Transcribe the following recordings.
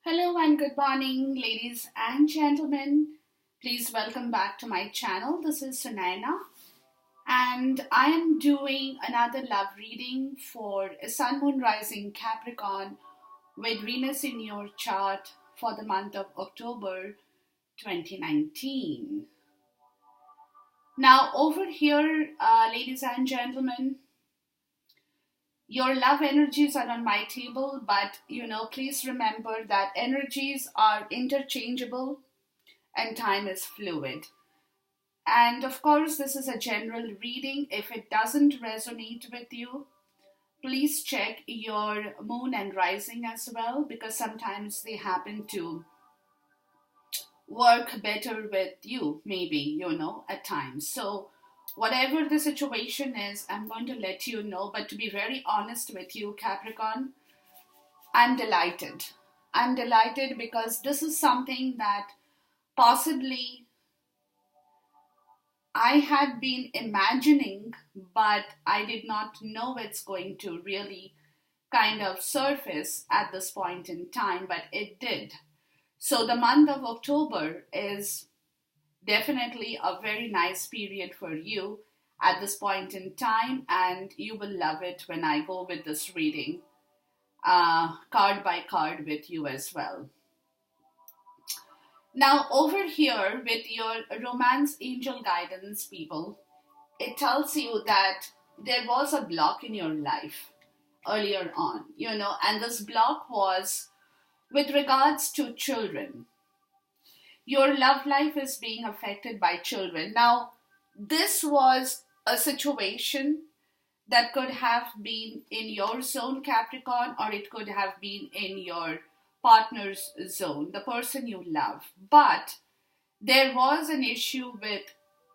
Hello and good morning, ladies and gentlemen. Please welcome back to my channel. This is Sunaina, and I am doing another love reading for a Sun Moon Rising Capricorn with Venus in your chart for the month of October 2019. Now, over here, ladies and gentlemen, your love energies are on my table, but please remember that energies are interchangeable and time is fluid. And of course, this is a general reading. If it doesn't resonate with you, please check your moon and rising as well, because sometimes they happen to work better with you, maybe, at times. So, whatever the situation is, I'm going to let you know. But to be very honest with you, Capricorn, I'm delighted. I'm delighted because this is something that possibly I had been imagining, but I did not know it's going to really kind of surface at this point in time, but it did. So the month of October is definitely a very nice period for you at this point in time, and you will love it when I go with this reading card by card with you as well. Now, over here with your romance angel guidance, people, it tells you that there was a block in your life earlier on, and this block was with regards to children. Your love life is being affected by children. Now, this was a situation that could have been in your zone, Capricorn, or it could have been in your partner's zone, the person you love. But there was an issue with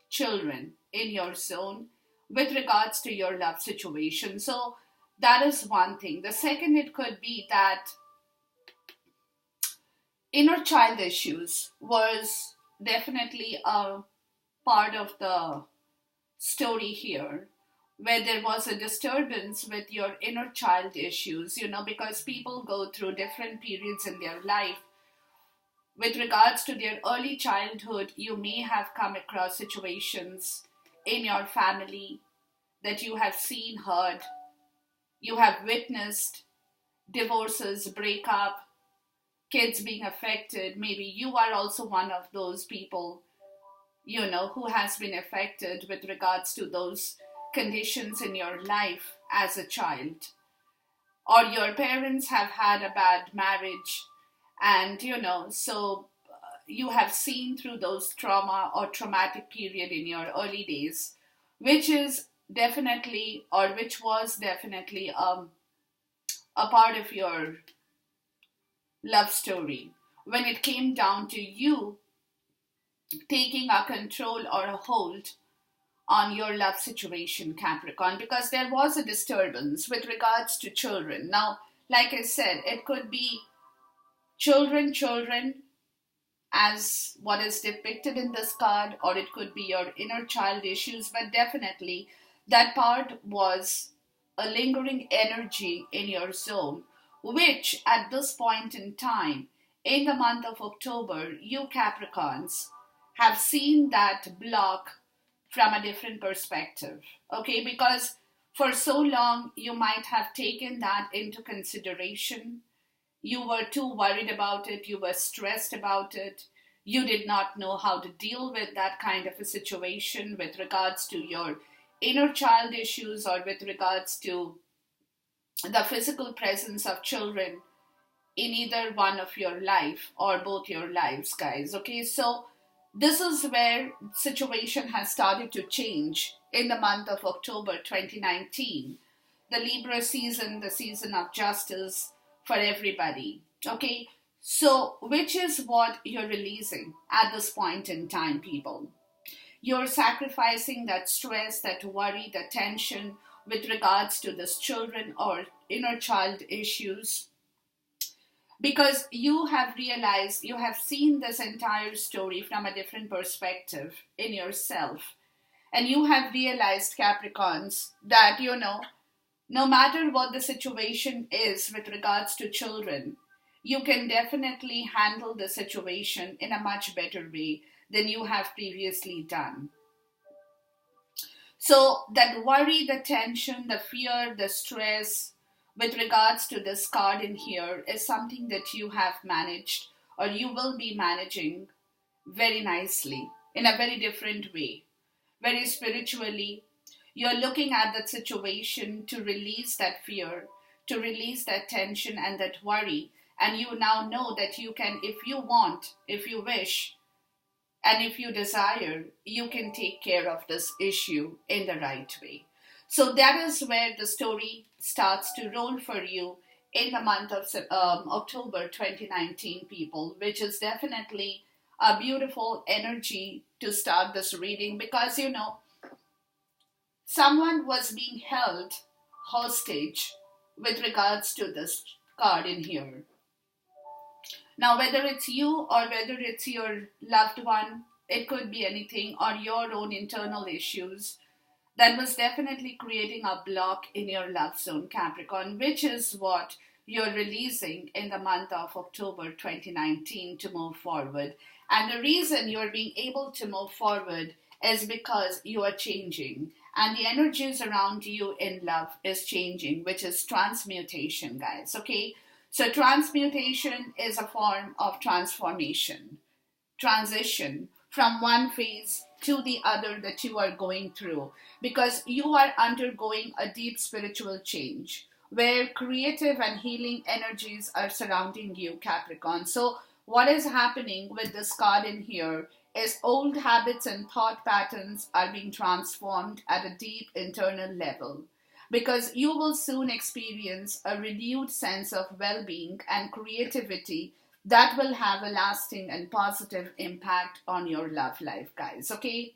children in your zone with regards to your love situation. So that is one thing. The second, it could be that inner child issues was definitely a part of the story here, where there was a disturbance with your inner child issues, because people go through different periods in their life. With regards to their early childhood, you may have come across situations in your family that you have seen, heard, you have witnessed divorces, breakup, kids being affected. Maybe you are also one of those people, who has been affected with regards to those conditions in your life as a child. Or your parents have had a bad marriage, and so you have seen through those trauma or traumatic period in your early days, which is definitely, or which was definitely a part of your love story when it came down to you taking a control or a hold on your love situation, Capricorn, because there was a disturbance with regards to children. Now, like I said, it could be children as what is depicted in this card, or it could be your inner child issues, but definitely that part was a lingering energy in your zone, which at this point in time, in the month of October, you Capricorns have seen that block from a different perspective, okay? Because for so long, you might have taken that into consideration. You were too worried about it. You were stressed about it. You did not know how to deal with that kind of a situation with regards to your inner child issues, or with regards to the physical presence of children in either one of your life or both your lives, guys. Okay, so this is where situation has started to change in the month of October 2019. The Libra season, the season of justice for everybody. Okay, so which is what you're releasing at this point in time, people. You're sacrificing that stress, that worry, the tension with regards to this children or inner child issues, because you have realized, you have seen this entire story from a different perspective in yourself, and you have realized, Capricorns, that no matter what the situation is with regards to children, you can definitely handle the situation in a much better way than you have previously done. So, that worry, the tension, the fear, the stress with regards to this card in here is something that you have managed or you will be managing very nicely in a very different way. Very spiritually, you're looking at that situation to release that fear, to release that tension and that worry. And you now know that you can, if you want, if you wish, and if you desire, you can take care of this issue in the right way. So that is where the story starts to roll for you in the month of October 2019, people, which is definitely a beautiful energy to start this reading because someone was being held hostage with regards to this card in here. Now, whether it's you or whether it's your loved one, it could be anything, or your own internal issues, that was definitely creating a block in your love zone, Capricorn, which is what you're releasing in the month of October 2019 to move forward. And the reason you're being able to move forward is because you are changing. And the energies around you in love is changing, which is transmutation, guys. Okay? So, transmutation is a form of transformation, transition from one phase to the other that you are going through because you are undergoing a deep spiritual change where creative and healing energies are surrounding you, Capricorn. So, what is happening with this card in here is old habits and thought patterns are being transformed at a deep internal level because you will soon experience a renewed sense of well being and creativity that will have a lasting and positive impact on your love life, guys. Okay?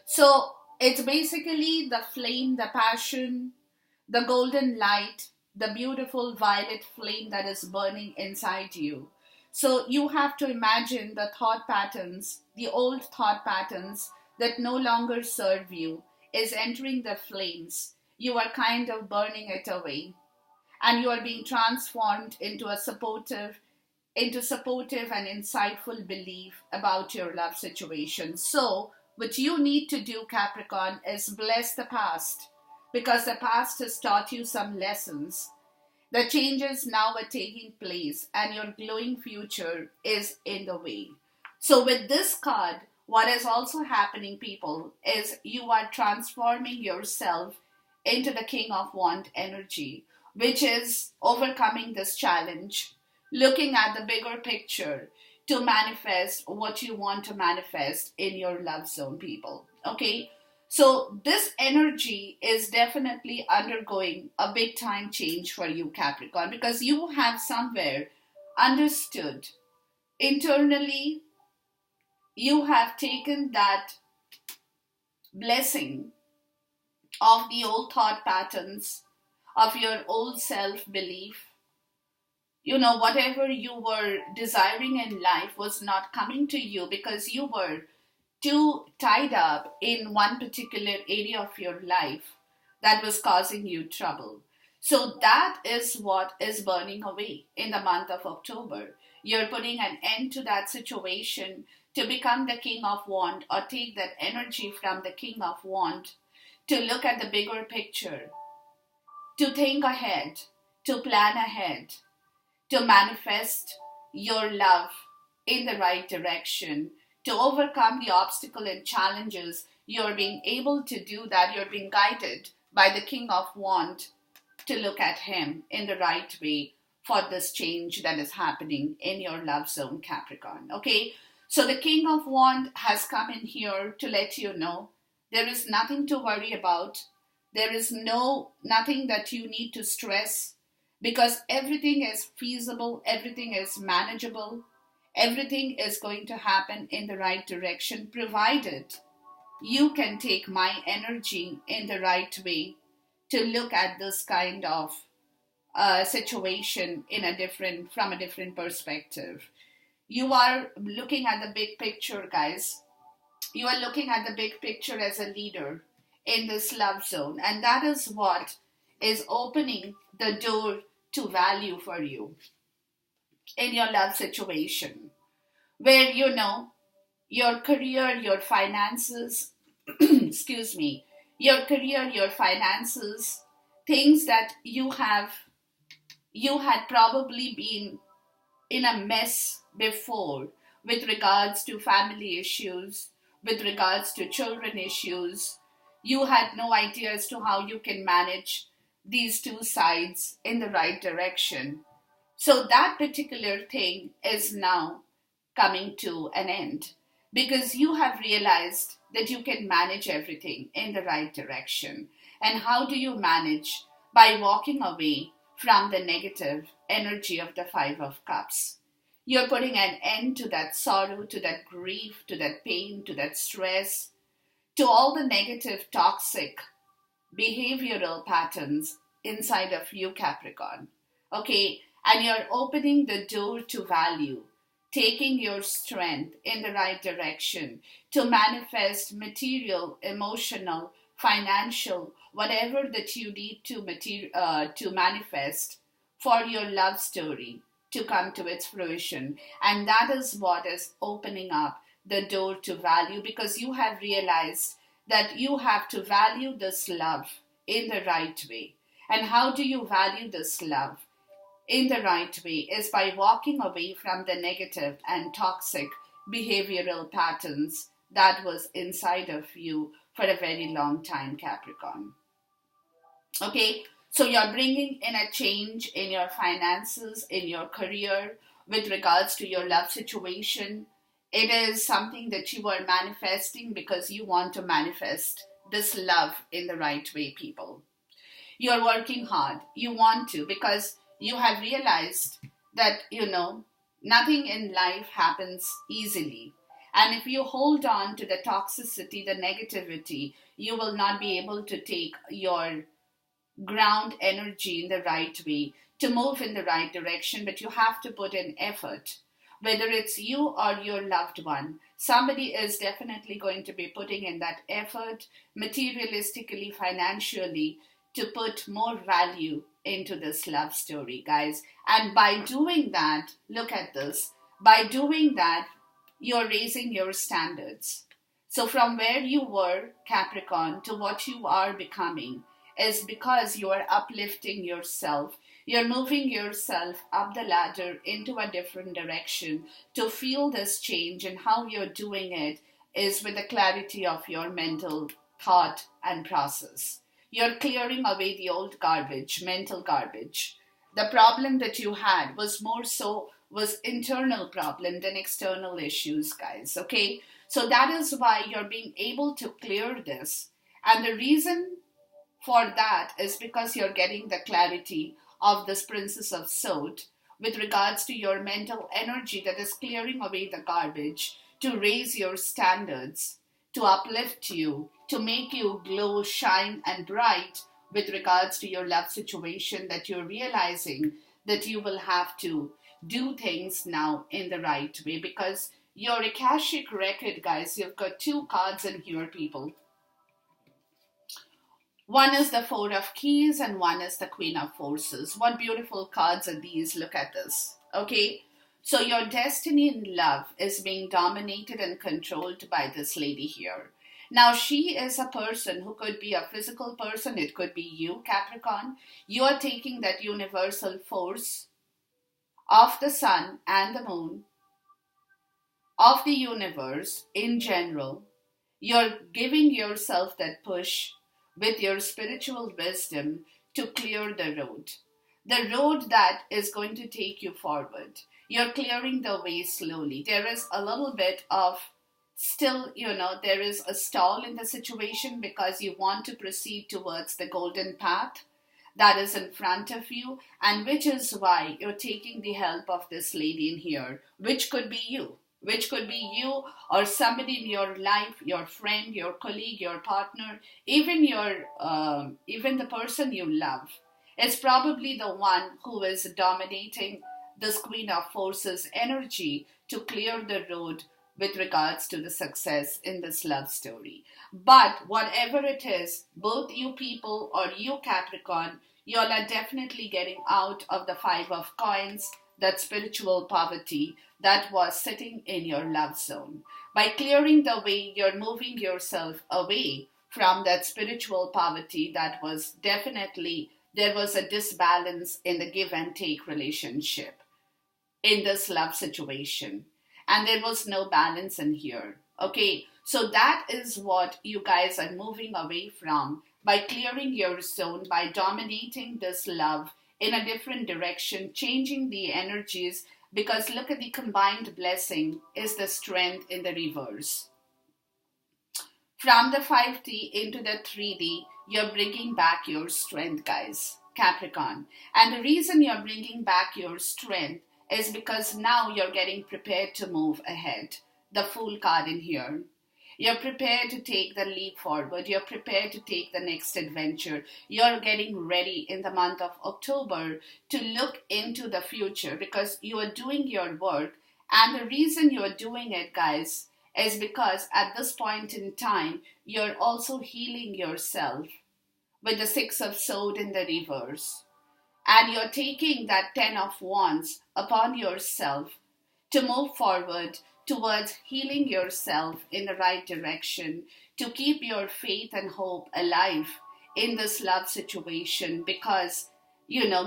So, it's basically the flame, the passion, the golden light, the beautiful violet flame that is burning inside you. So you have to imagine the thought patterns, the old thought patterns that no longer serve you is entering the flames. You are kind of burning it away and you are being transformed into supportive and insightful belief about your love situation. So what you need to do, Capricorn, is bless the past because the past has taught you some lessons. The changes now are taking place and your glowing future is in the way. So with this card, what is also happening, people, is you are transforming yourself into the King of Wands energy, which is overcoming this challenge, looking at the bigger picture to manifest what you want to manifest in your love zone, people. Okay? So this energy is definitely undergoing a big time change for you, Capricorn, because you have somewhere understood internally, you have taken that blessing of the old thought patterns, of your old self belief. Whatever you were desiring in life was not coming to you because you were too tied up in one particular area of your life that was causing you trouble. So that is what is burning away in the month of October. You're putting an end to that situation to become the King of Wands or take that energy from the King of Wands to look at the bigger picture, to think ahead, to plan ahead, to manifest your love in the right direction, to overcome the obstacle and challenges. You're being able to do that. You're being guided by the King of Wands to look at him in the right way for this change that is happening in your love zone, Capricorn. Okay, so the King of Wands has come in here to let you know there is nothing to worry about. There is nothing that you need to stress because everything is feasible, everything is manageable, everything is going to happen in the right direction provided you can take my energy in the right way to look at this kind of situation from a different perspective. You are looking at the big picture, guys. You are looking at the big picture as a leader in this love zone, and that is what is opening the door to value for you in your love situation, where your career, your finances, excuse me, your career, your finances, things that you had probably been in a mess before with regards to family issues, with regards to children issues. You had no idea as to how you can manage these two sides in the right direction. So that particular thing is now coming to an end because you have realized that you can manage everything in the right direction. And how do you manage? By walking away from the negative energy of the Five of Cups. You're putting an end to that sorrow, to that grief, to that pain, to that stress, to all the negative, toxic behavioral patterns inside of you, Capricorn. Okay, and you're opening the door to value, taking your strength in the right direction to manifest material, emotional, financial, whatever that you need to manifest for your love story to come to its fruition. And that is what is opening up the door to value because you have realized that you have to value this love in the right way. And how do you value this love in the right way? Is by walking away from the negative and toxic behavioral patterns that was inside of you for a very long time, Capricorn. Okay, so you're bringing in a change in your finances, in your career, with regards to your love situation. It is something that you are manifesting because you want to manifest this love in the right way, people. You're working hard. You want to because you have realized that, nothing in life happens easily. And if you hold on to the toxicity, the negativity, you will not be able to take your ground energy in the right way to move in the right direction, but you have to put in effort. Whether it's you or your loved one, somebody is definitely going to be putting in that effort, materialistically, financially, to put more value into this love story, guys. And by doing that, look at this, by doing that, you're raising your standards. So from where you were, Capricorn, to what you are becoming, is because you are uplifting yourself. You're moving yourself up the ladder into a different direction to feel this change, and how you're doing it is with the clarity of your mental thought and process. You're clearing away the old garbage, mental garbage. The problem that you had was more so was internal problem than external issues, guys. Okay? So that is why you're being able to clear this. And the reason for that is because you're getting the clarity of this Princess of Swords with regards to your mental energy that is clearing away the garbage to raise your standards, to uplift you, to make you glow, shine, and bright with regards to your love situation, that you're realizing that you will have to do things now in the right way because your Akashic record, guys, you've got two cards in here, people. One is the Four of Keys and one is the Queen of Forces. What beautiful cards are these? Look at this. Okay. So your destiny in love is being dominated and controlled by this lady here. Now she is a person who could be a physical person. It could be you, Capricorn. You are taking that universal force of the sun and the moon, of the universe in general. You're giving yourself that push with your spiritual wisdom to clear the road that is going to take you forward. You're clearing the way slowly. There is a little bit of still, there is a stall in the situation because you want to proceed towards the golden path that is in front of you, and which is why you're taking the help of this lady in here, which could be you. Which could be you or somebody in your life, your friend, your colleague, your partner, even even the person you love. Is probably the one who is dominating this Queen of Forces energy to clear the road with regards to the success in this love story. But whatever it is, both you people or you, Capricorn, you all are definitely getting out of the Five of Coins, that spiritual poverty that was sitting in your love zone. By clearing the way, you're moving yourself away from that spiritual poverty that was definitely, there was a disbalance in the give and take relationship in this love situation. And there was no balance in here. Okay, so that is what you guys are moving away from by clearing your zone, by dominating this love in a different direction, changing the energies. Because look at the combined blessing is the strength in the reverse. From the 5D into the 3D, you're bringing back your strength, guys, Capricorn. And the reason you're bringing back your strength is because now you're getting prepared to move ahead. The Fool card in here. You're prepared to take the leap forward. You're prepared to take the next adventure. You're getting ready in the month of October to look into the future because you are doing your work. And the reason you are doing it, guys, is because at this point in time, you're also healing yourself with the Six of Swords in the reverse. And you're taking that 10 of Wands upon yourself to move forward towards healing yourself in the right direction, to keep your faith and hope alive in this love situation because,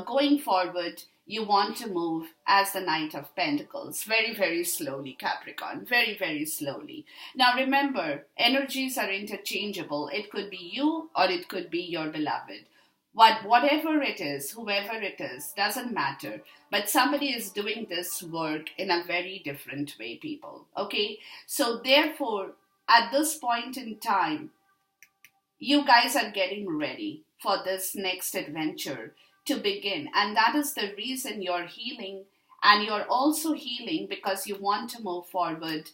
going forward, you want to move as the Knight of Pentacles. Very, very slowly, Capricorn. Very, very slowly. Now remember, energies are interchangeable. It could be you or it could be your beloved. Whatever it is, whoever it is, doesn't matter. But somebody is doing this work in a very different way, people. Okay? So therefore, at this point in time, you guys are getting ready for this next adventure to begin. And that is the reason you're healing. And you're also healing because you want to move forward,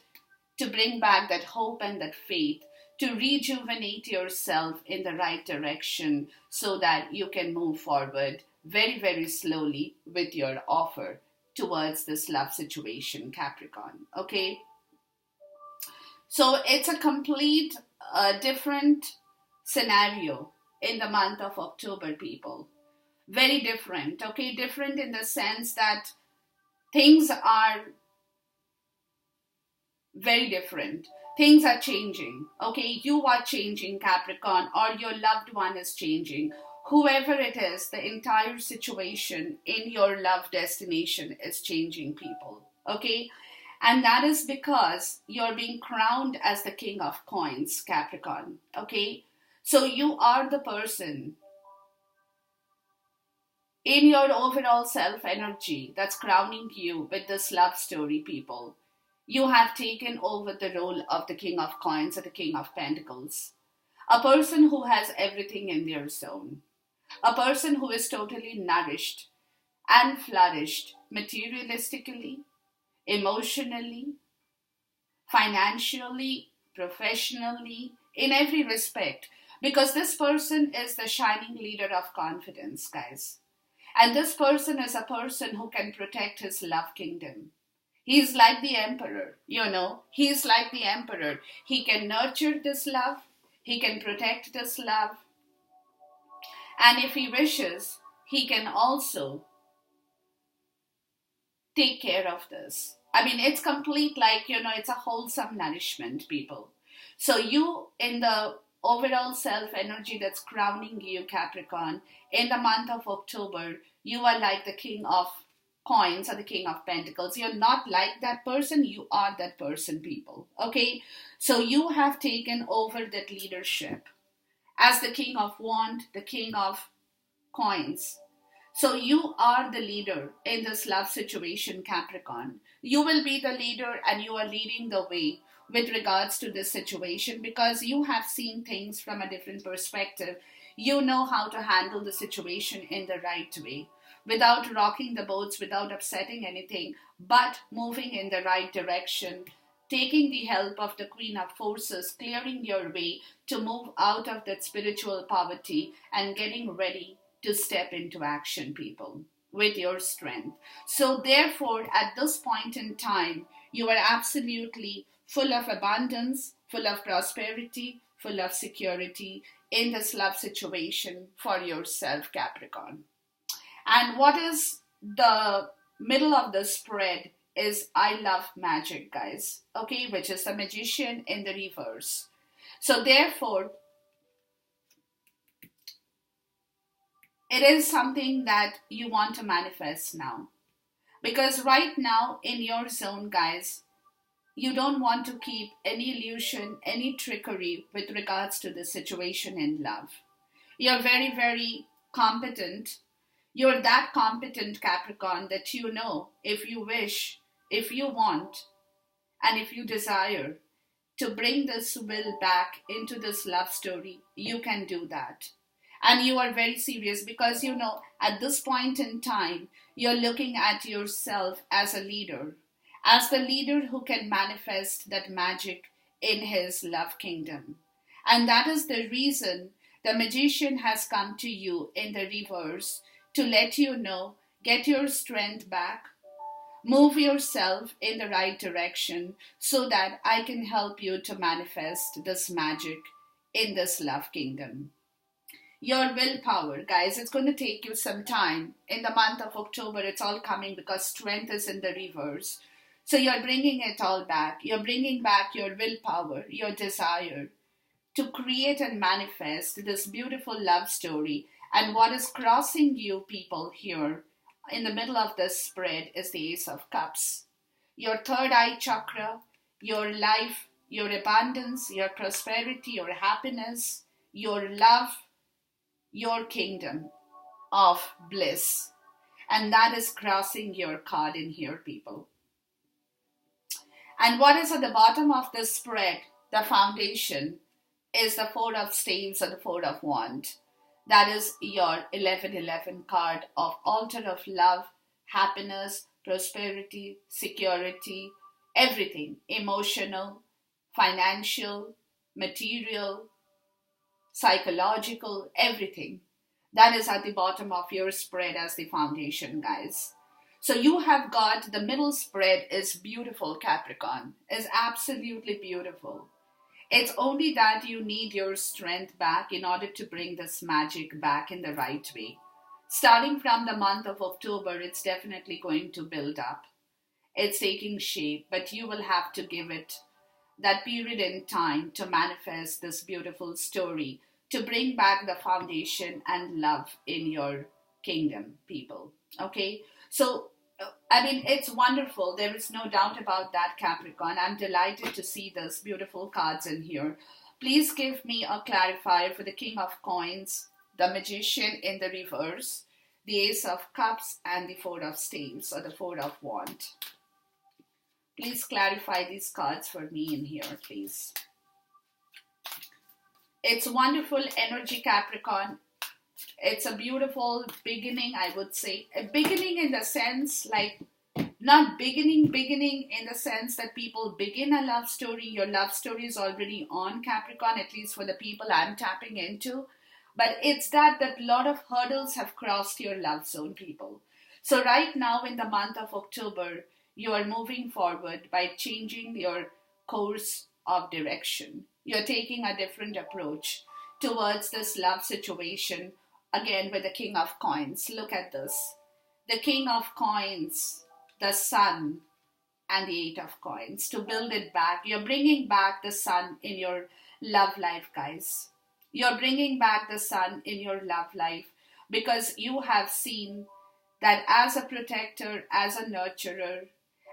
to bring back that hope and that faith, to rejuvenate yourself in the right direction so that you can move forward very, very slowly with your offer towards this love situation, Capricorn. Okay? So it's a complete different scenario in the month of October, people. Very different, okay? Different in the sense that things are very different. Things are changing, okay? You are changing, Capricorn, or your loved one is changing. Whoever it is, the entire situation in your love destination is changing, people, okay? And that is because you're being crowned as the King of Coins, Capricorn, okay? So you are the person in your overall self-energy that's crowning you with this love story, people. You have taken over the role of the King of Coins or the King of Pentacles. A person who has everything in their zone. A person who is totally nourished and flourished materialistically, emotionally, financially, professionally, in every respect. Because this person is the shining leader of confidence, guys. And this person is a person who can protect his love kingdom. He's like the emperor, He's like the emperor. He can nurture this love. He can protect this love. And if he wishes, he can also take care of this. I mean, it's complete, it's a wholesome nourishment, people. So you, in the overall self-energy that's crowning you, Capricorn, in the month of October, you are like the King of Coins or the King of Pentacles. You're not like that person, you are that person, people. Okay? So you have taken over that leadership as the King of Wands, the King of Coins. So you are the leader in this love situation, Capricorn. You will be the leader and you are leading the way with regards to this situation because you have seen things from a different perspective. You know how to handle the situation in the right way without rocking the boats, without upsetting anything, but moving in the right direction, taking the help of the Queen of Forces, clearing your way to move out of that spiritual poverty and getting ready to step into action, people, with your strength. So therefore, at this point in time, you are absolutely full of abundance, full of prosperity, full of security in this love situation for yourself, Capricorn. And what is the middle of the spread is I love magic, guys, okay, which is the magician in the reverse. So, therefore, it is something that you want to manifest now. Because right now in your zone, guys, you don't want to keep any illusion, any trickery with regards to the situation in love. You're very, very competent. You're that competent, Capricorn, that you know if you wish, if you want, and if you desire to bring this will back into this love story, you can do that. And you are very serious because you know at this point in time, you're looking at yourself as a leader, as the leader who can manifest that magic in his love kingdom. And that is the reason the magician has come to you in the reverse to let you know, get your strength back, move yourself in the right direction so that I can help you to manifest this magic in this love kingdom. Your willpower, guys, it's going to take you some time. In the month of October, it's all coming because strength is in the reverse. So you're bringing it all back. You're bringing back your willpower, your desire to create and manifest this beautiful love story. And what is crossing you people here in the middle of this spread is the Ace of Cups. Your third eye chakra, your life, your abundance, your prosperity, your happiness, your love, your kingdom of bliss. And that is crossing your card in here, people. And what is at the bottom of the spread, the foundation, is the Four of Staves or the Four of Wands. That is your 1111 card of altar of love, happiness, prosperity, security, everything, emotional, financial, material, psychological, everything. That is at the bottom of your spread as the foundation, guys. So you have got the middle spread is beautiful, Capricorn. Is absolutely beautiful. It's only that you need your strength back in order to bring this magic back in the right way. Starting from the month of October, it's definitely going to build up. It's taking shape, but you will have to give it that period in time to manifest this beautiful story, to bring back the foundation and love in your kingdom, people. Okay? So, I mean, it's wonderful. There is no doubt about that, Capricorn. I'm delighted to see those beautiful cards in here. Please give me a clarifier for the King of Coins, the Magician in the reverse, the Ace of Cups, and the Four of Staves or the Four of Wands. Please clarify these cards for me in here, please. It's wonderful energy, Capricorn. It's a beautiful beginning, I would say. A beginning in the sense, like, not beginning in the sense that people begin a love story. Your love story is already on, Capricorn, at least for the people I'm tapping into. But it's that a lot of hurdles have crossed your love zone, people. So right now in the month of October, you are moving forward by changing your course of direction. You're taking a different approach towards this love situation. Again, with the King of Coins. Look at this. The King of Coins, the Sun, and the Eight of Coins. To build it back, you're bringing back the Sun in your love life, guys. You're bringing back the Sun in your love life because you have seen that as a protector, as a nurturer,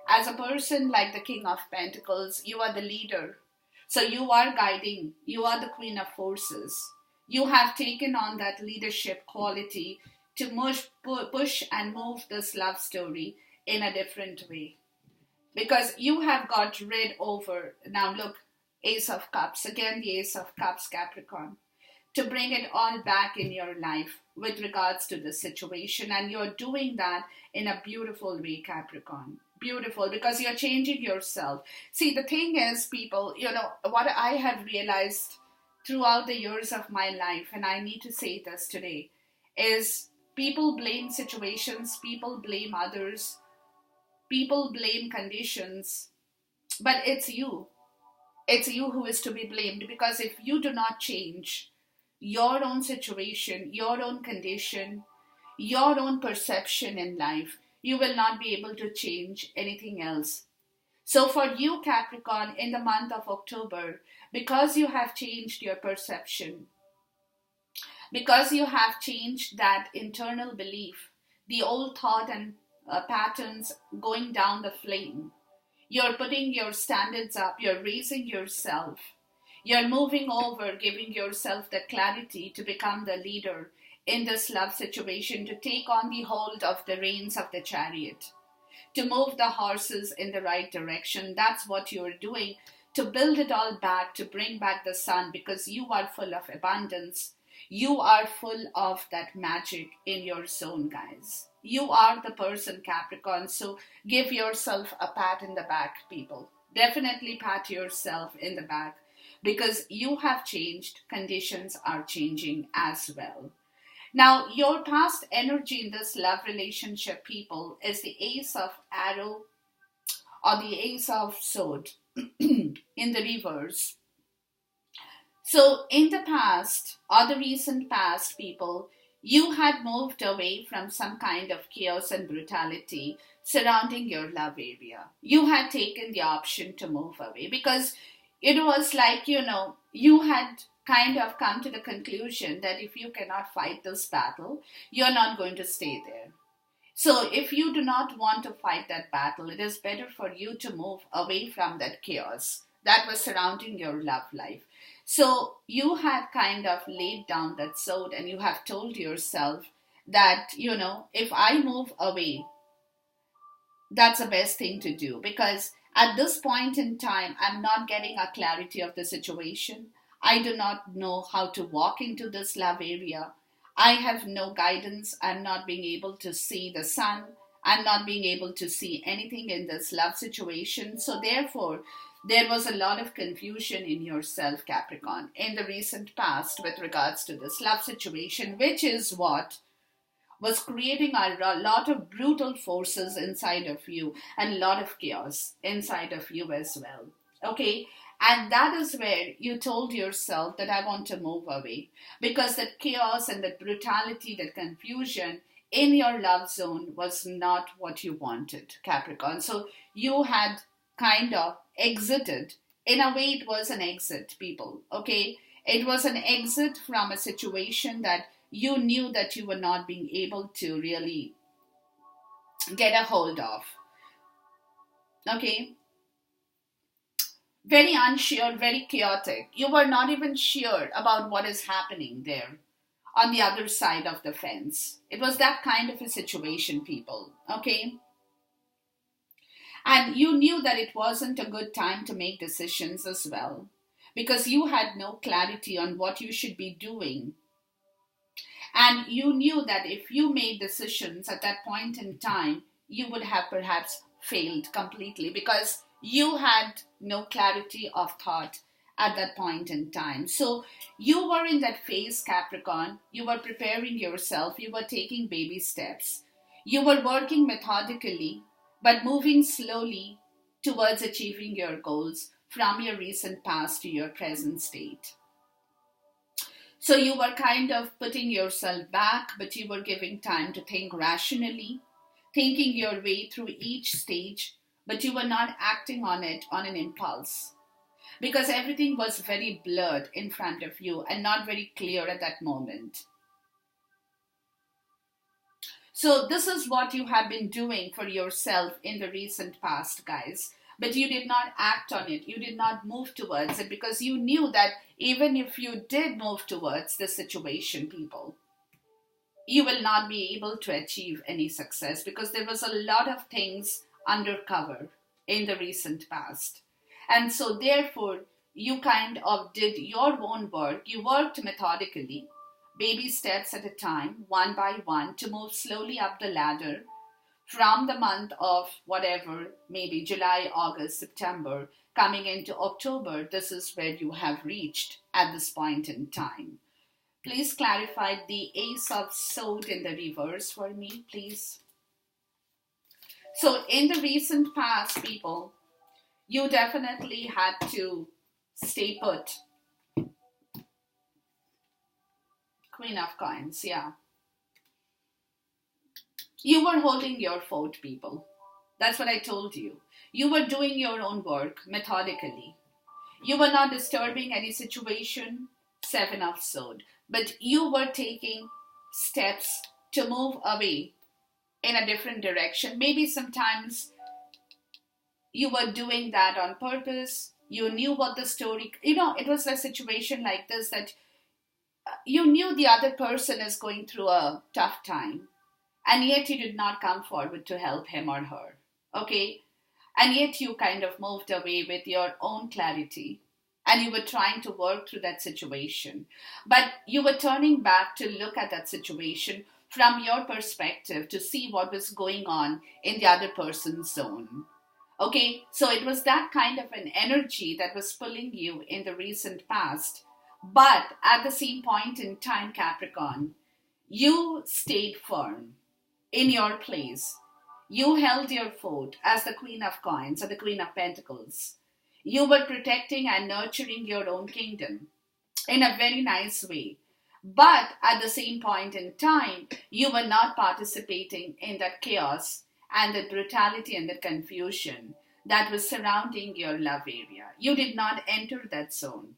as a person like the King of Pentacles, you are the leader. So you are guiding. You are the Queen of Forces. You have taken on that leadership quality to push and move this love story in a different way. Because you have got rid over, now look, Ace of Cups, again the Ace of Cups, Capricorn, to bring it all back in your life with regards to the situation. And you're doing that in a beautiful way, Capricorn. Beautiful, because you're changing yourself. See, the thing is, people, what I have realized throughout the years of my life, and I need to say this today, is people blame situations, people blame others, people blame conditions, but it's you. It's you who is to be blamed, because if you do not change your own situation, your own condition, your own perception in life, you will not be able to change anything else. So, for you, Capricorn, in the month of October, because you have changed your perception, because you have changed that internal belief, the old thought and patterns going down the flame, you're putting your standards up, you're raising yourself, you're moving over, giving yourself the clarity to become the leader in this love situation, to take on the hold of the reins of the chariot, to move the horses in the right direction. That's what you're doing, to build it all back, to bring back the sun, because you are full of abundance. You are full of that magic in your zone, guys. You are the person, Capricorn. So give yourself a pat in the back, people. Definitely pat yourself in the back, because you have changed. Conditions are changing as well. Now, your past energy in this love relationship, people, is the Ace of Arrow or the Ace of Sword in the reverse. So, in the past or the recent past, people, you had moved away from some kind of chaos and brutality surrounding your love area. You had taken the option to move away, because it was like, you had kind of come to the conclusion that if you cannot fight this battle, you're not going to stay there. So, if you do not want to fight that battle, it is better for you to move away from that chaos that was surrounding your love life. So, you had kind of laid down that sword and you have told yourself that, if I move away, that's the best thing to do, because at this point in time, I'm not getting a clarity of the situation. I do not know how to walk into this love area. I have no guidance. I'm not being able to see the sun. I'm not being able to see anything in this love situation. So, therefore, there was a lot of confusion in yourself, Capricorn, in the recent past with regards to this love situation, which is what was creating a lot of brutal forces inside of you and a lot of chaos inside of you as well. Okay? And that is where you told yourself that I want to move away, because that chaos and that brutality, that confusion in your love zone was not what you wanted, Capricorn. So you had kind of exited. In a way, it was an exit, people. Okay? It was an exit from a situation that you knew that you were not being able to really get a hold of. Okay? Very unsure, very chaotic. You were not even sure about what is happening there on the other side of the fence. It was that kind of a situation, people. Okay? And you knew that it wasn't a good time to make decisions as well, because you had no clarity on what you should be doing. And you knew that if you made decisions at that point in time, you would have perhaps failed completely, because you had no clarity of thought at that point in time. So you were in that phase, Capricorn. You were preparing yourself. You were taking baby steps. You were working methodically, but moving slowly towards achieving your goals from your recent past to your present state. So you were kind of putting yourself back, but you were giving time to think rationally, thinking your way through each stage, but you were not acting on it on an impulse, because everything was very blurred in front of you and not very clear at that moment. So this is what you have been doing for yourself in the recent past, guys. But you did not act on it. You did not move towards it, because you knew that even if you did move towards the situation, people, you will not be able to achieve any success, because there was a lot of things undercover in the recent past. And so therefore, you kind of did your own work. You worked methodically, baby steps at a time, one by one, to move slowly up the ladder from the month of whatever, maybe July, August, September, coming into October. This is where you have reached at this point in time. Please clarify the Ace of Sword in the reverse for me, please. So in the recent past, people, you definitely had to Stay put. Queen of Coins, yeah. You were holding your fort, people. That's what I told you. You were doing your own work methodically. You were not disturbing any situation, Seven of Swords, but you were taking steps to move away in a different direction. Maybe sometimes you were doing that on purpose. You knew what the story, it was a situation like this that you knew the other person is going through a tough time, and yet you did not come forward to help him or her. Okay? And yet you kind of moved away with your own clarity, and you were trying to work through that situation. But you were turning back to look at that situation from your perspective to see what was going on in the other person's zone. Okay, so it was that kind of an energy that was pulling you in the recent past. But at the same point in time, Capricorn, you stayed firm in your place. You held your fort as the Queen of Coins or the Queen of Pentacles. You were protecting and nurturing your own kingdom in a very nice way. But at the same point in time, you were not participating in that chaos and the brutality and the confusion that was surrounding your love area. You did not enter that zone.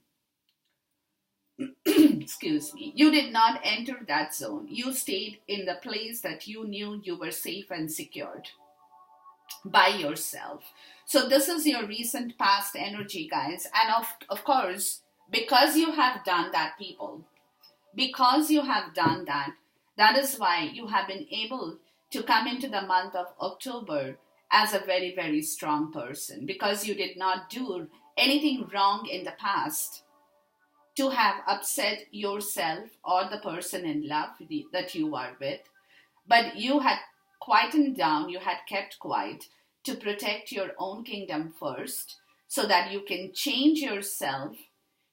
Excuse me. You did not enter that zone. You stayed in the place that you knew you were safe and secured by yourself. So this is your recent past energy, guys. And of course, because you have done that, people, because you have done that, that is why you have been able to come into the month of October as a very, very strong person, because you did not do anything wrong in the past to have upset yourself or the person in love that you are with. But you had quietened down, you had kept quiet to protect your own kingdom first, so that you can change yourself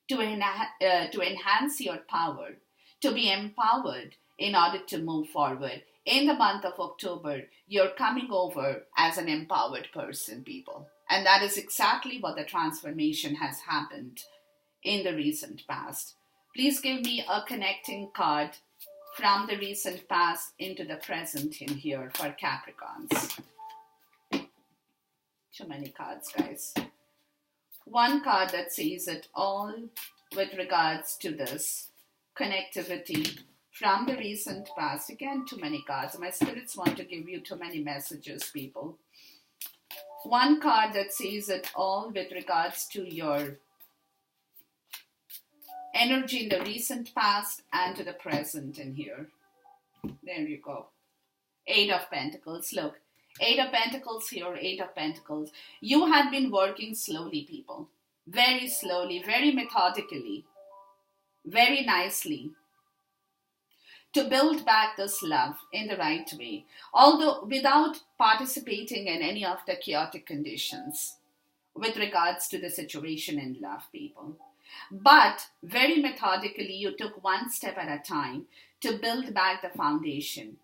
to enhance your power, to be empowered in order to move forward. In the month of October, you're coming over as an empowered person, people. And that is exactly what the transformation has happened in the recent past. Please give me a connecting card from the recent past into the present in here for Capricorns. Too many cards, guys. One card that says it all with regards to this connectivity from the recent past. Again, too many cards. My spirits want to give you too many messages, people. One card that says it all with regards to your energy in the recent past and to the present in here. There you go. Eight of Pentacles. Look, Eight of Pentacles here, Eight of Pentacles. You had been working slowly, people. Very slowly, very methodically, very nicely, to build back this love in the right way, although without participating in any of the chaotic conditions with regards to the situation in love, people. But very methodically, you took one step at a time to build back the foundation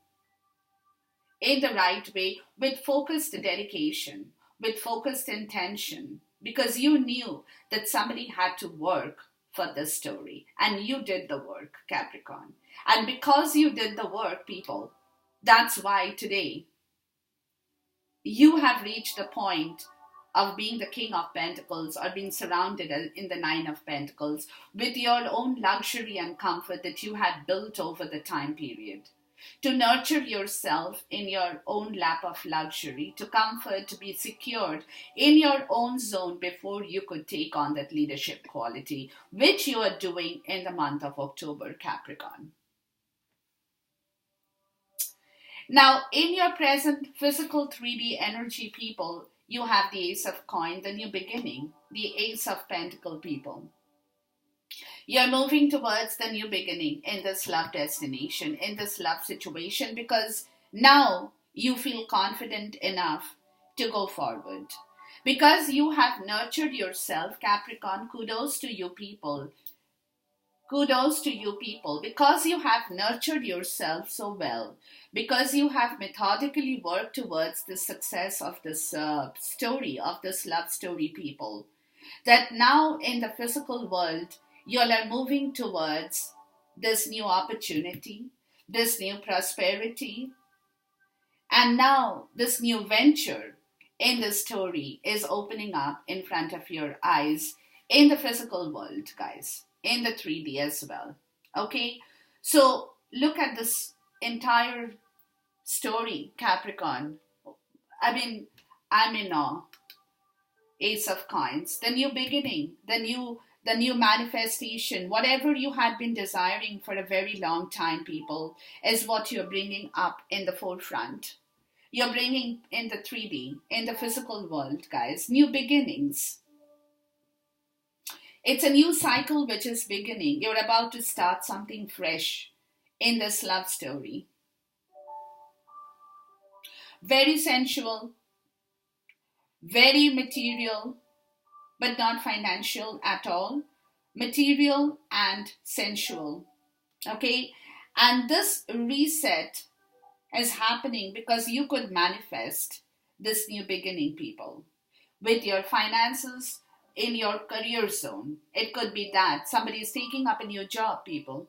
in the right way, with focused dedication, with focused intention, because you knew that somebody had to work for this story, and you did the work, Capricorn. And because you did the work, people, that's why today you have reached the point of being the King of Pentacles, or being surrounded in the Nine of Pentacles with your own luxury and comfort that you had built over the time period. To nurture yourself in your own lap of luxury, to comfort, to be secured in your own zone before you could take on that leadership quality, which you are doing in the month of October, Capricorn. Now, in your present physical 3D energy, people, you have the Ace of Coin, the new beginning, the Ace of Pentacle, people. You're moving towards the new beginning in this love destination, in this love situation, because now you feel confident enough to go forward. Because you have nurtured yourself, Capricorn, kudos to you people. Kudos to you people, because you have nurtured yourself so well, because you have methodically worked towards the success of this story, of this love story, people. That now in the physical world, you all are moving towards this new opportunity, this new prosperity, and now this new venture in the story is opening up in front of your eyes in the physical world, guys, in the 3D as well. Okay? So look at this entire story, Capricorn. I mean, I'm in awe. Ace of Coins, the new beginning, the new manifestation, whatever you had been desiring for a very long time, people, is what you're bringing up in the forefront. You're bringing in the 3D, in the physical world, guys, new beginnings. It's a new cycle which is beginning. You're about to start something fresh in this love story. Very sensual, very material, but not financial at all. Material and sensual. Okay? And this reset is happening because you could manifest this new beginning, people, with your finances in your career zone. It could be that somebody is taking up a new job, people.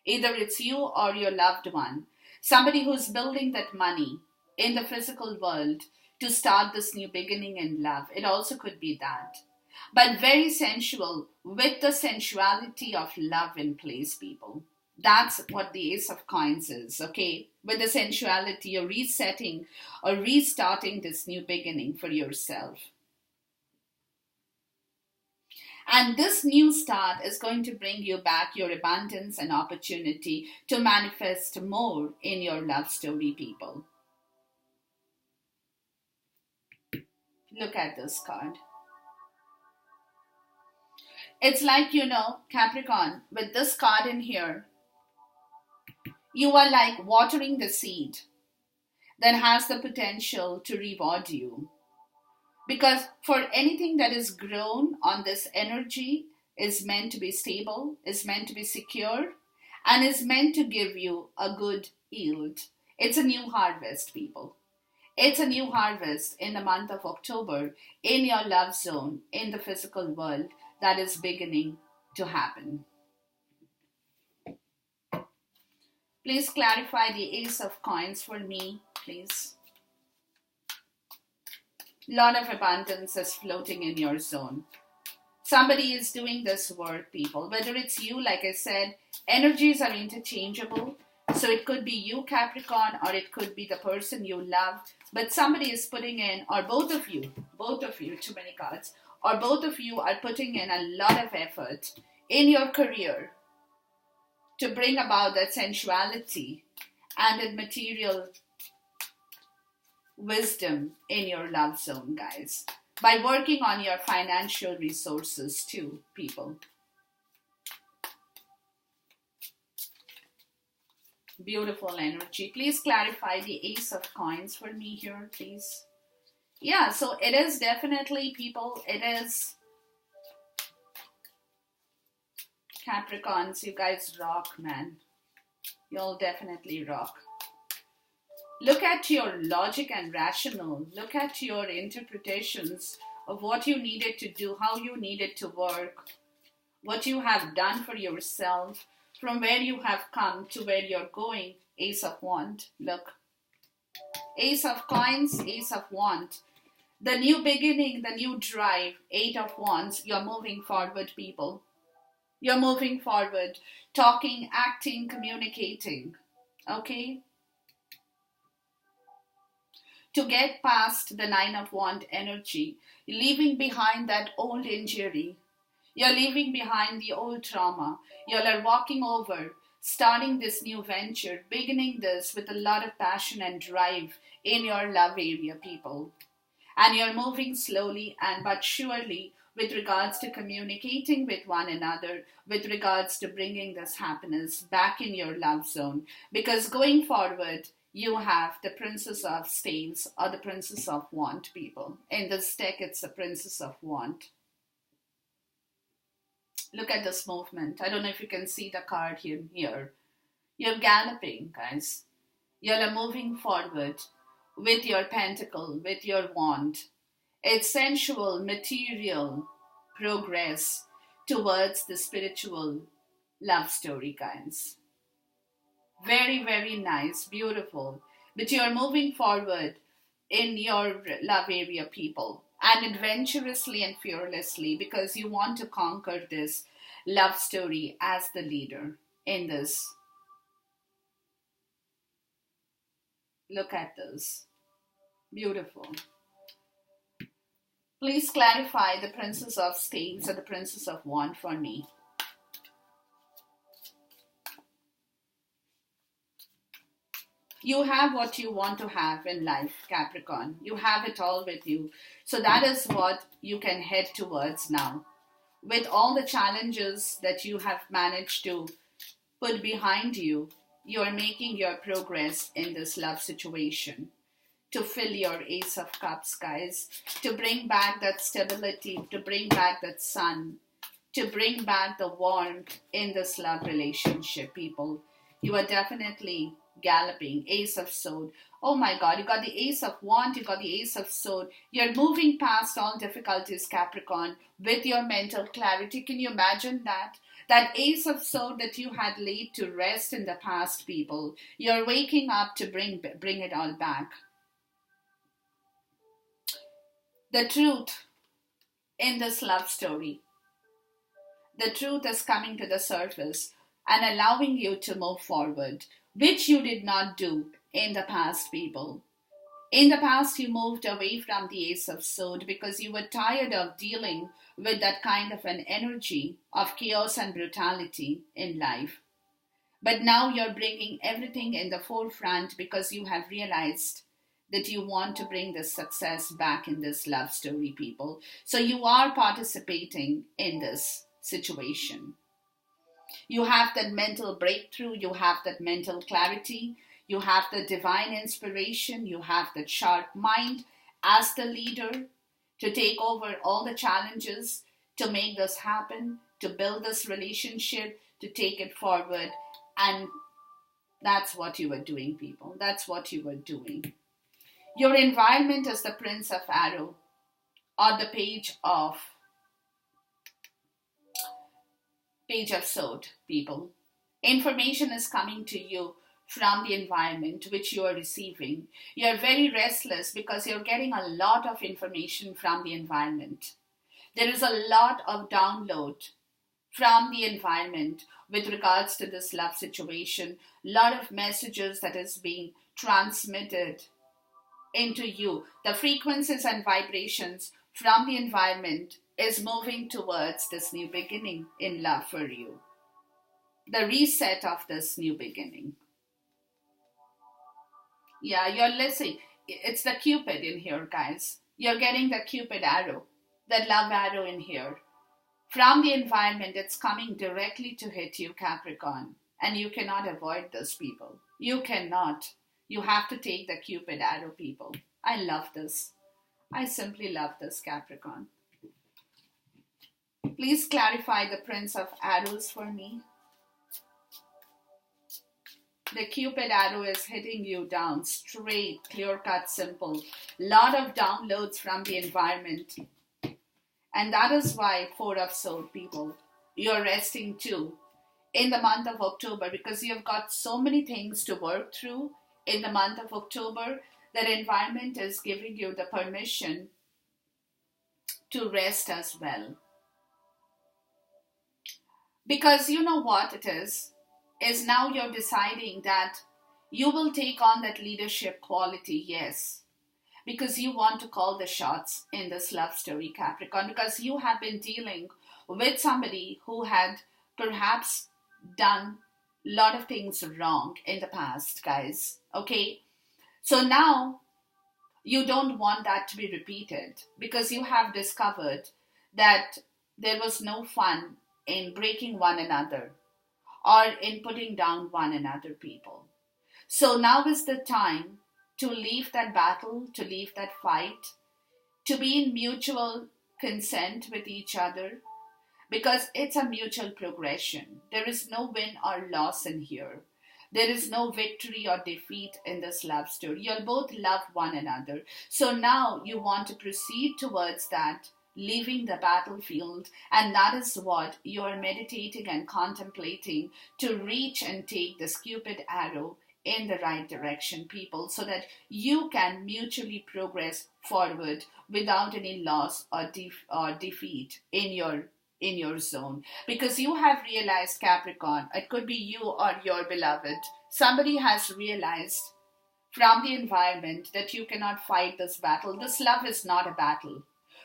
Either it's you or your loved one. Somebody who's building that money in the physical world to start this new beginning in love. It also could be that. But very sensual with the sensuality of love in place, people. That's what the Ace of Coins is, okay? With the sensuality, you're resetting or restarting this new beginning for yourself. And this new start is going to bring you back your abundance and opportunity to manifest more in your love story, people. Look at this card. It's like, Capricorn, with this card in here, you are like watering the seed that has the potential to reward you. Because for anything that is grown on this energy is meant to be stable, is meant to be secure, and is meant to give you a good yield. It's a new harvest, people. It's a new harvest in the month of October in your love zone, in the physical world, that is beginning to happen. Please clarify the Ace of Coins for me, please. Lot of abundance is floating in your zone. Somebody is doing this work, people. Whether it's you, like I said, energies are interchangeable. So it could be you, Capricorn, or it could be the person you love. But somebody is putting in, or both of you, too many cards, or both of you are putting in a lot of effort in your career to bring about that sensuality and that material wisdom in your love zone, guys, by working on your financial resources too, people. Beautiful energy. Please clarify the Ace of Coins for me here, please. Yeah, so it is definitely, people, it is Capricorns. You guys rock, man. You'll definitely rock. Look at your logic and rational. Look at your interpretations of what you needed to do, how you needed to work, what you have done for yourself, from where you have come to where you're going. Ace of Wands. Look. Ace of Coins, Ace of Wands. The new beginning, the new drive. Eight of Wands. You're moving forward, people. You're moving forward. Talking, acting, communicating. Okay? To get past the Nine of Wands energy, leaving behind that old injury. You're leaving behind the old trauma. You're walking over, starting this new venture, beginning this with a lot of passion and drive in your love area, people. And you're moving slowly and but surely with regards to communicating with one another, with regards to bringing this happiness back in your love zone. Because going forward, you have the Princess of Staves or the Princess of Wands, people. In this deck, it's the Princess of Wands. Look at this movement. I don't know if you can see the card here. You're galloping, guys. You're moving forward with your pentacle, with your wand. It's sensual, material, progress towards the spiritual love story, guys. Very, very nice, beautiful. But you're moving forward in your love area, people, and adventurously and fearlessly because you want to conquer this love story as the leader in this. Look at this. Beautiful. Please clarify the Princess of Spades or the Princess of Wands for me. You have what you want to have in life, Capricorn. You have it all with you. So that is what you can head towards now. With all the challenges that you have managed to put behind you, you are making your progress in this love situation to fill your Ace of Cups, guys, to bring back that stability, to bring back that sun, to bring back the warmth in this love relationship, people. You are definitely galloping. Ace of Sword. Oh my God, you got the Ace of Wands, you got the Ace of Sword. You're moving past all difficulties, Capricorn, with your mental clarity. Can you imagine that? That Ace of Sword that you had laid to rest in the past, people. You're waking up to bring it all back. The truth in this love story. The truth is coming to the surface and allowing you to move forward, which you did not do in the past, people. In the past, you moved away from the Ace of Swords because you were tired of dealing with that kind of an energy of chaos and brutality in life. But now you're bringing everything in the forefront because you have realized that you want to bring this success back in this love story, people. So you are participating in this situation. You have that mental breakthrough, you have that mental clarity, you have the divine inspiration, you have that sharp mind as the leader to take over all the challenges, to make this happen, to build this relationship, to take it forward. And that's what you were doing, people. That's what you were doing. Your environment is the Prince of Arrow or the Page of Sword, people. Information is coming to you from the environment which you are receiving. You're very restless because you're getting a lot of information from the environment. There is a lot of download from the environment with regards to this love situation. A lot of messages that is being transmitted into you. The frequencies and vibrations from the environment is moving towards this new beginning in love for you. The reset of this new beginning. Yeah, you're listening. It's the Cupid in here, guys. You're getting the Cupid arrow, the love arrow in here. From the environment, it's coming directly to hit you, Capricorn. And you cannot avoid this, people. You cannot. You have to take the Cupid arrow, people. I love this. I simply love this, Capricorn. Please clarify the Prince of Arrows for me. The Cupid arrow is hitting you down, straight, clear-cut, simple. Lot of downloads from the environment. And that is why, Four of Swords, people, you're resting too in the month of October because you've got so many things to work through in the month of October. That environment is giving you the permission to rest as well. Because you know what it is now you're deciding that you will take on that leadership quality, yes. Because you want to call the shots in this love story, Capricorn. Because you have been dealing with somebody who had perhaps done a lot of things wrong in the past, guys. Okay? So now you don't want that to be repeated because you have discovered that there was no fun in breaking one another or in putting down one another, people. So now is the time to leave that battle, to leave that fight, to be in mutual consent with each other because it's a mutual progression. There is no win or loss in here. There is no victory or defeat in this love story. You'll both love one another. So now you want to proceed towards that leaving the battlefield, and that is what you are meditating and contemplating, to reach and take this Cupid arrow in the right direction, people, so that you can mutually progress forward without any loss or defeat in your zone. Because you have realized, Capricorn, it could be you or your beloved, somebody has realized from the environment that you cannot fight this battle. This love is not a battle,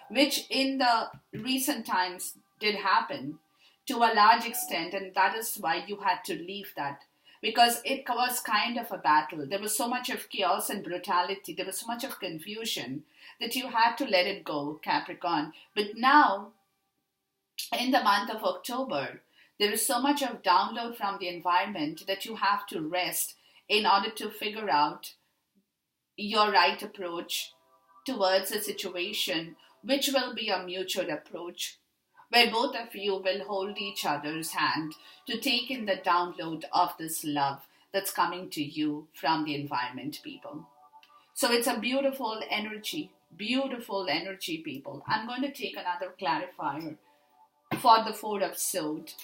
which in the recent times did happen to a large extent, and that is why you had to leave that, because it was kind of a battle. There was so much of chaos and brutality, there was so much of confusion that you had to let it go, Capricorn. But now, in the month of October, there is so much of download from the environment that you have to rest in order to figure out your right approach towards a situation, which will be a mutual approach where both of you will hold each other's hand to take in the download of this love that's coming to you from the environment, people. So it's a beautiful energy, people. I'm going to take another clarifier for the Four of Swords.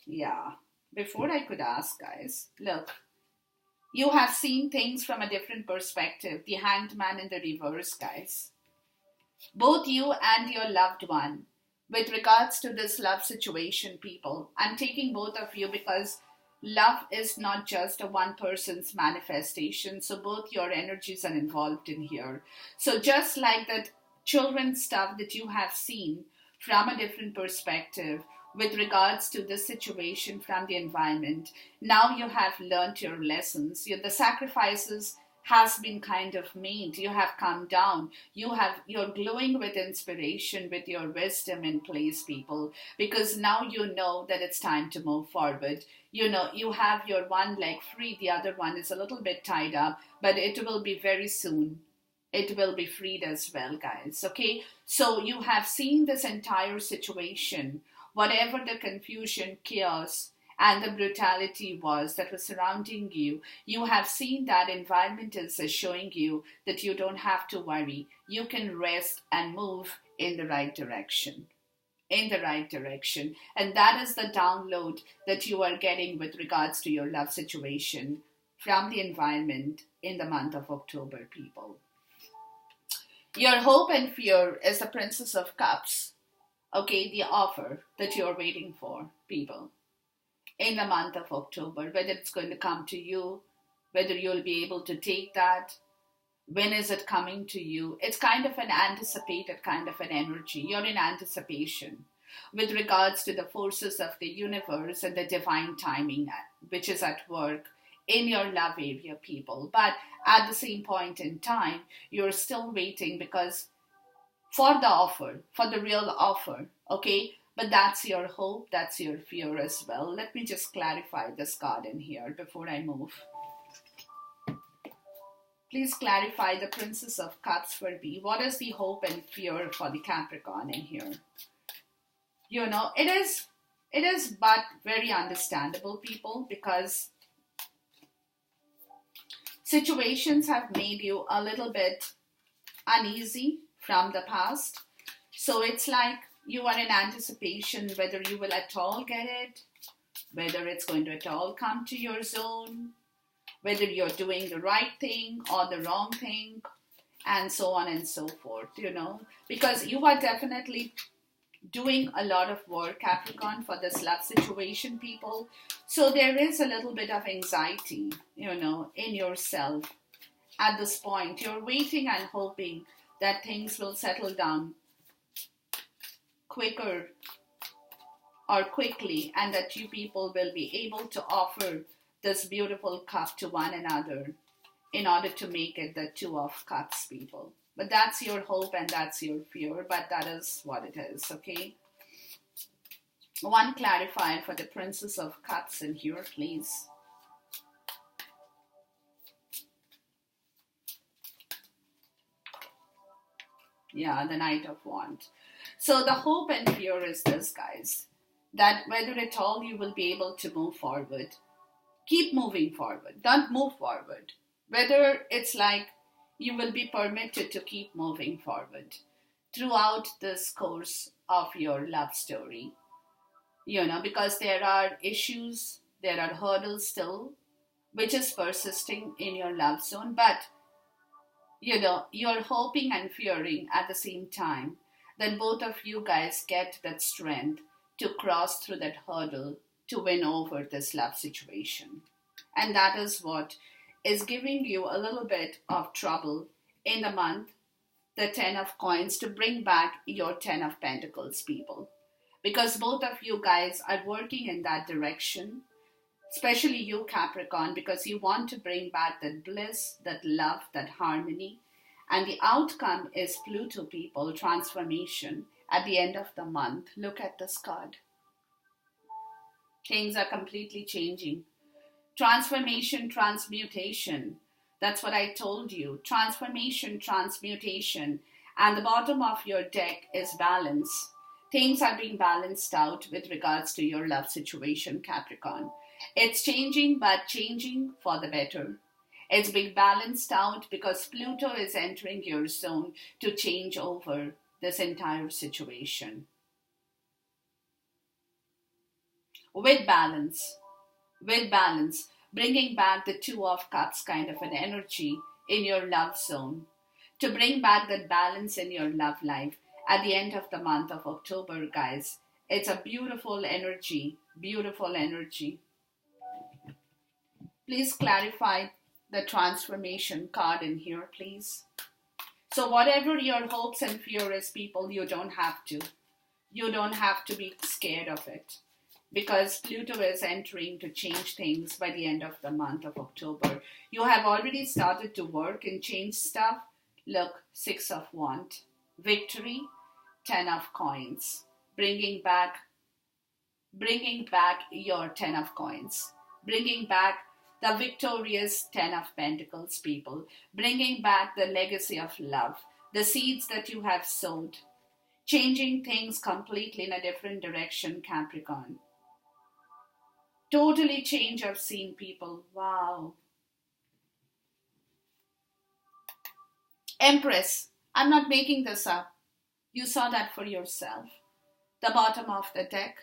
Yeah, before I could ask, guys, look, you have seen things from a different perspective. The Hanged Man in the reverse, guys. Both you and your loved one, with regards to this love situation, people, I'm taking both of you because love is not just a one person's manifestation. So both your energies are involved in here. So just like that children stuff that you have seen from a different perspective with regards to this situation from the environment, now you have learned your lessons. The sacrifices has been kind of made. You have come down. You're glowing with inspiration, with your wisdom in place, people, because now you know that it's time to move forward. You have your one leg free, the other one is a little bit tied up, but it will be very soon. It will be freed as well, guys. Okay, so you have seen this entire situation, whatever the confusion, chaos, and the brutality was that was surrounding you. You have seen that environment is showing you that you don't have to worry. You can rest and move in the right direction. In the right direction. And that is the download that you are getting with regards to your love situation from the environment in the month of October, people. Your hope and fear is the Princess of Cups. Okay, the offer that you're waiting for, people, in the month of October, whether it's going to come to you, whether you'll be able to take that, when is it coming to you? It's kind of an anticipated kind of an energy. You're in anticipation with regards to the forces of the universe and the divine timing, which is at work in your love area, people. But at the same point in time, you're still waiting because for the offer, for the real offer, okay? But that's your hope, that's your fear as well. Let me just clarify this card in here before I move. Please clarify the Princess of Cups for me. What is the hope and fear for the Capricorn in here? It is but very understandable, people, because situations have made you a little bit uneasy from the past. So it's like you are in anticipation whether you will at all get it, whether it's going to at all come to your zone, whether you're doing the right thing or the wrong thing, and so on and so forth, because you are definitely doing a lot of work, Capricorn, for this love situation, people. So there is a little bit of anxiety, in yourself at this point. You're waiting and hoping that things will settle down quicker or quickly, and that you people will be able to offer this beautiful cup to one another in order to make it the Two of Cups, people. But that's your hope and that's your fear, but that is what it is, okay? One clarifier for the Princess of Cups in here, please. Yeah, the Knight of Wands. So the hope and fear is this, guys, that whether at all you will be able to move forward, keep moving forward. Don't move forward. Whether it's like you will be permitted to keep moving forward throughout this course of your love story, because there are issues, there are hurdles still, which is persisting in your love zone, but you're hoping and fearing at the same time that both of you guys get that strength to cross through that hurdle to win over this love situation. And that is what is giving you a little bit of trouble in the month, the 10 of coins, to bring back your 10 of pentacles, people. Because both of you guys are working in that direction, especially you, Capricorn, because you want to bring back that bliss, that love, that harmony. And the outcome is Pluto, people, transformation at the end of the month. Look at this card. Things are completely changing. Transformation, transmutation. That's what I told you. Transformation, transmutation. And the bottom of your deck is balance. Things are being balanced out with regards to your love situation, Capricorn. It's changing, but changing for the better. It's being balanced out because Pluto is entering your zone to change over this entire situation. With balance, bringing back the Two of Cups kind of an energy in your love zone, to bring back that balance in your love life at the end of the month of October, guys. It's a beautiful energy, beautiful energy. Please clarify the transformation card in here, please. So whatever your hopes and fear is, people, you don't have to. You don't have to be scared of it. Because Pluto is entering to change things by the end of the month of October. You have already started to work and change stuff. Look, 6 of Wands. Victory, 10 of coins. Bringing back your 10 of coins. Bringing back the victorious 10 of pentacles, people. Bringing back the legacy of love. The seeds that you have sowed. Changing things completely in a different direction, Capricorn. Totally change of scene, people. Wow. Empress. I'm not making this up. You saw that for yourself. The bottom of the deck.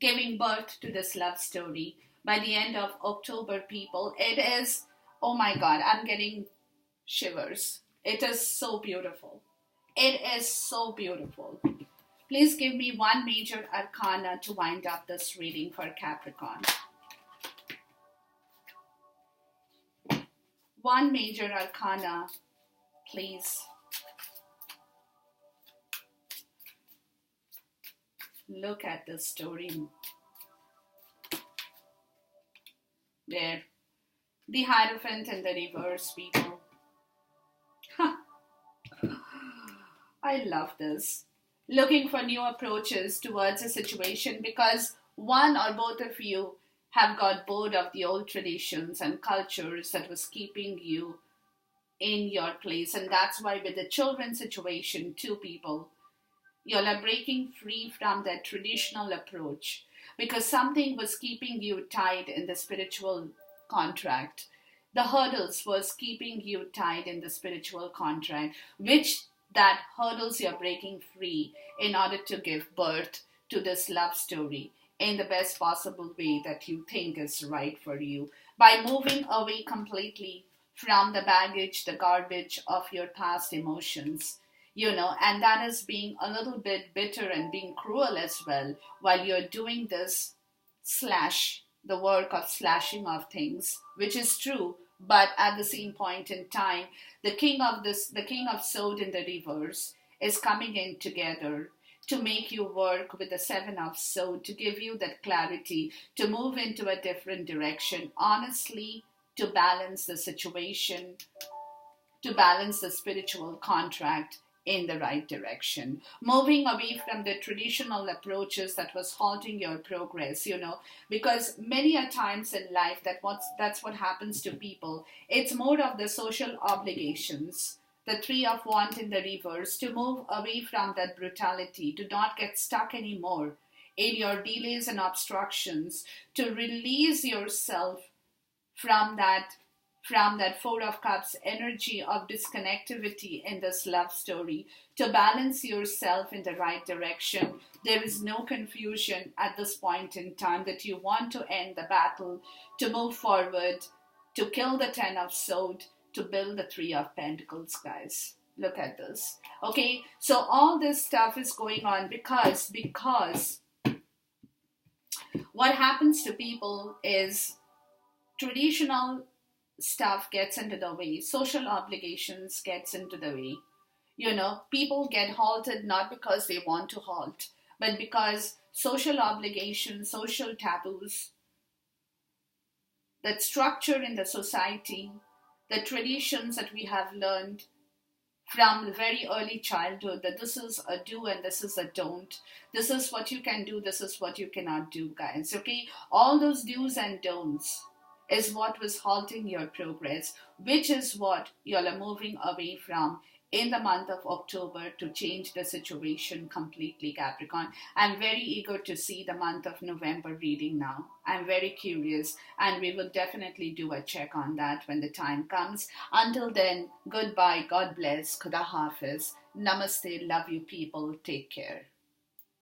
Giving birth to this love story. By the end of October, people, it is, oh my God, I'm getting shivers. It is so beautiful. It is so beautiful. Please give me one major arcana to wind up this reading for Capricorn. One major arcana, please. Look at this story. There. The Hierophant in the reverse, people. I love this. Looking for new approaches towards a situation because one or both of you have got bored of the old traditions and cultures that was keeping you in your place. And that's why with the children situation, two people, you're breaking free from that traditional approach because something was keeping you tied in the spiritual contract. The hurdles was keeping you tied in the spiritual contract, which that hurdles you're breaking free in order to give birth to this love story in the best possible way that you think is right for you, by moving away completely from the baggage, the garbage of your past emotions, and that is being a little bit bitter and being cruel as well while you're doing this the work of slashing of things, which is true. But at the same point in time, the king of sword in the reverse is coming in together to make you work with the 7 of sword, to give you that clarity, to move into a different direction, honestly, to balance the situation, to balance the spiritual contract in the right direction, moving away from the traditional approaches that was halting your progress, because many a times in life that's what happens to people. It's more of the social obligations, the 3 of Wands in the reverse, to move away from that brutality, to not get stuck anymore in your delays and obstructions, to release yourself from from that Four of Cups energy of disconnectivity in this love story to balance yourself in the right direction. There is no confusion at this point in time that you want to end the battle, to move forward, to kill the Ten of Swords, to build the Three of Pentacles, guys. Look at this. Okay, so all this stuff is going on because what happens to people is traditional stuff gets into the way, social obligations gets into the way. People get halted not because they want to halt, but because social obligations, social taboos, that structure in the society, the traditions that we have learned from the very early childhood, that this is a do and this is a don't. This is what you can do, this is what you cannot do, guys. Okay? All those do's and don'ts is what was halting your progress, which is what you are moving away from in the month of October to change the situation completely, Capricorn. I'm very eager to see the month of November reading now. I'm very curious, and we will definitely do a check on that when the time comes. Until then, goodbye, God bless, Khuda Hafiz, Namaste, love you people, take care.